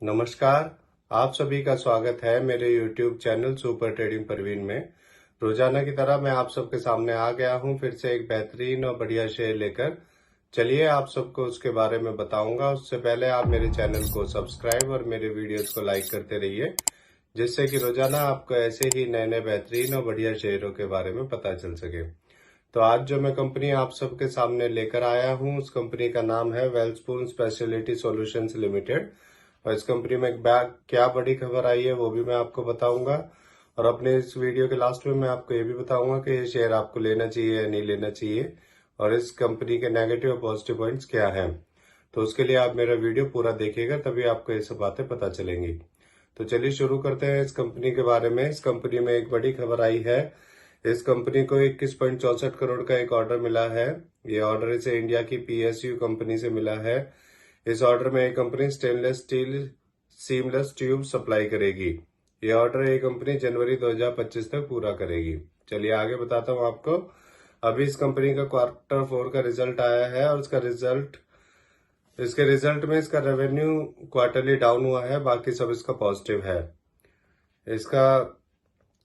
नमस्कार। आप सभी का स्वागत है मेरे YouTube channel super trading Parveen में। रोजाना की तरह मैं आप सबके सामने आ गया हूं फिर से एक बेहतरीन और बढ़िया शेयर लेकर। चलिए आप सबको उसके बारे में बताऊंगा। उससे पहले आप मेरे चैनल को सब्सक्राइब और मेरे वीडियोस को लाइक करते रहिए, जिससे कि रोजाना आपको ऐसे ही नए नए बेहतरीन और बढ़िया शेयरों के बारे में पता चल सके। तो आज जो मैं कंपनी आप सबके सामने लेकर आया हूं, उस कंपनी का नाम है वेल्सपून स्पेशलिटी सॉल्यूशंस लिमिटेड। और इस कंपनी में क्या बड़ी खबर आई है वो भी मैं आपको बताऊंगा। और अपने इस वीडियो के लास्ट में मैं आपको ये भी बताऊंगा कि ये शेयर आपको लेना चाहिए या नहीं लेना चाहिए, और इस कंपनी के नेगेटिव और पॉजिटिव पॉइंट्स क्या हैं। तो उसके लिए आप मेरा वीडियो पूरा देखिएगा, तभी आपको ये सब बातें पता चलेंगी। तो चलिए शुरू करते हैं इस कंपनी के बारे में। इस कंपनी में एक बड़ी खबर आई है। इस कंपनी को 21.64 करोड़ का एक ऑर्डर मिला है। ये ऑर्डर इसे इंडिया की PSU कंपनी से मिला है। इस ऑर्डर में ये company stainless steel seamless tube supply करेगी। ये ऑर्डर ये कंपनी जनवरी 2025 तक पूरा करेगी। चलिए आगे बताता हूँ आपको। अभी इस कंपनी का Q4 का रिजल्ट आया है, और इसके रिजल्ट में इसका रेवेन्यू क्वार्टरली डाउन हुआ है, बाकी सब इसका पॉजिटिव है। इसका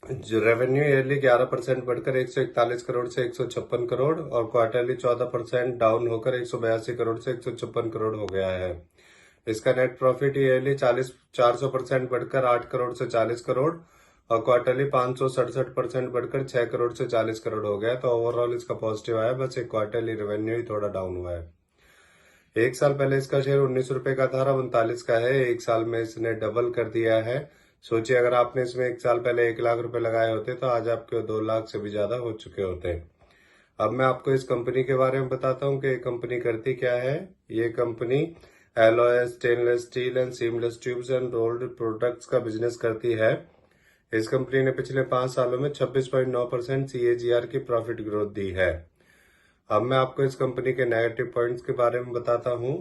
जो रेवेन्यू ईयरली 11% बढ़कर 141 करोड़ से 156 करोड़, और क्वार्टरली 14% डाउन होकर 182 करोड़ से 156 करोड़ हो गया है। इसका नेट प्रॉफिट ईयरली 400% बढ़कर 8 करोड़ से 40 करोड़, और क्वार्टरली 567% बढ़कर 6 करोड़ से 40 करोड़ हो गया। तो ओवरऑल इसका पॉजिटिव आया, बस एक क्वार्टरली रेवेन्यू ही थोड़ा डाउन हुआ है। एक साल पहले इसका शेयर 19 रुपए का था, अब 39 का है। एक साल में इसने डबल कर दिया है। सोचिए, अगर आपने इसमें एक साल पहले 1 लाख रुपए लगाए होते तो आज आपके 2 लाख से भी ज्यादा हो चुके होते। अब मैं आपको इस कंपनी के बारे में बताता हूँ कि ये कंपनी करती क्या है। ये company alloy, stainless steel and seamless tubes and rolled products का बिजनेस करती है। इस कंपनी ने पिछले 5 सालों में 26.9% CAGR की प्रॉफिट ग्रोथ दी है। अब मैं आपको इस कंपनी के नेगेटिव पॉइंट्स के बारे में बताता हूँ।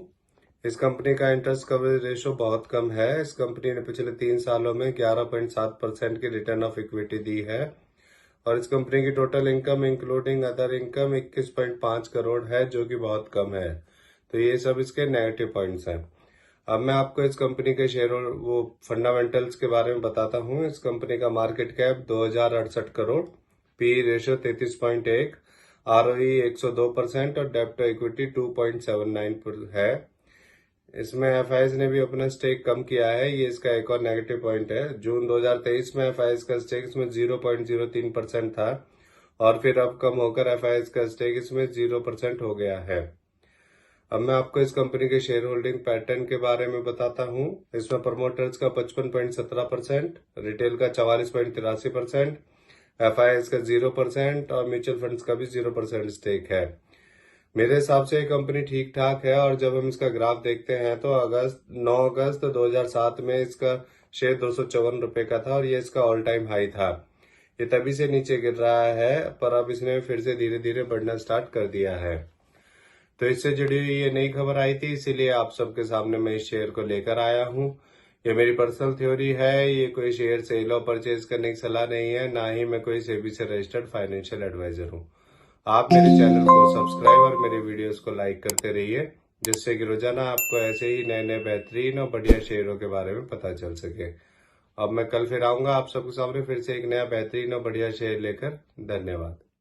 इस कंपनी का इंटरेस्ट कवरेज रेशो बहुत कम है। इस कंपनी ने पिछले 3 सालों में 11.7% की रिटर्न ऑफ इक्विटी दी है, और इस कंपनी की total income including other income 21.5 crore है, जो कि बहुत कम है। तो ये सब इसके नेगेटिव पॉइंट्स हैं। अब मैं आपको इस कंपनी के शेयर और वो फंडामेंटल्स के बारे में बताता हूँ। इस कंपनी का market cap 2068 crore, P ratio 33.1, ROE 102% और डेब्ट टू इक्विटी 2.79 है। इसमें FIs ने भी अपना स्टेक कम किया है, ये इसका एक और नेगेटिव पॉइंट है। जून 2023 में FIs का स्टेक इसमें 0.03% था, और फिर अब कम होकर FIs का स्टेक इसमें 0% हो गया है। अब मैं आपको इस कंपनी के शेयर होल्डिंग पैटर्न के बारे में बताता हूँ। इसमें प्रमोटर्स का 55.17%, रिटेल का 44.83%, FIs का 0% और म्यूचुअल फंड्स का भी 0% स्टेक है। मेरे हिसाब से ये कंपनी ठीक ठाक है। और जब हम इसका ग्राफ देखते हैं तो 9 अगस्त 2007 में इसका शेयर 254 रुपए का था, और ये इसका ऑल टाइम हाई था। ये तभी से नीचे गिर रहा है, पर अब इसने फिर से धीरे धीरे बढ़ना स्टार्ट कर दिया है। तो इससे जुड़ी हुई ये नई खबर आई थी, इसीलिए आप सबके सामने मैं इस शेयर को लेकर आया हूँ। ये मेरी पर्सनल थ्योरी है, ये कोई शेयर सेल और परचेज करने की सलाह नहीं है, ना ही मैं कोई सेबी से रजिस्टर्ड फाइनेंशियल एडवाइजर हूँ। आप मेरे चैनल को सब्सक्राइब और मेरे वीडियोस को लाइक करते रहिए, जिससे कि रोजाना आपको ऐसे ही नए नए बेहतरीन और बढ़िया शेयरों के बारे में पता चल सके। अब मैं कल फिर आऊंगा आप सबके सामने फिर से एक नया बेहतरीन और बढ़िया शेयर लेकर। धन्यवाद।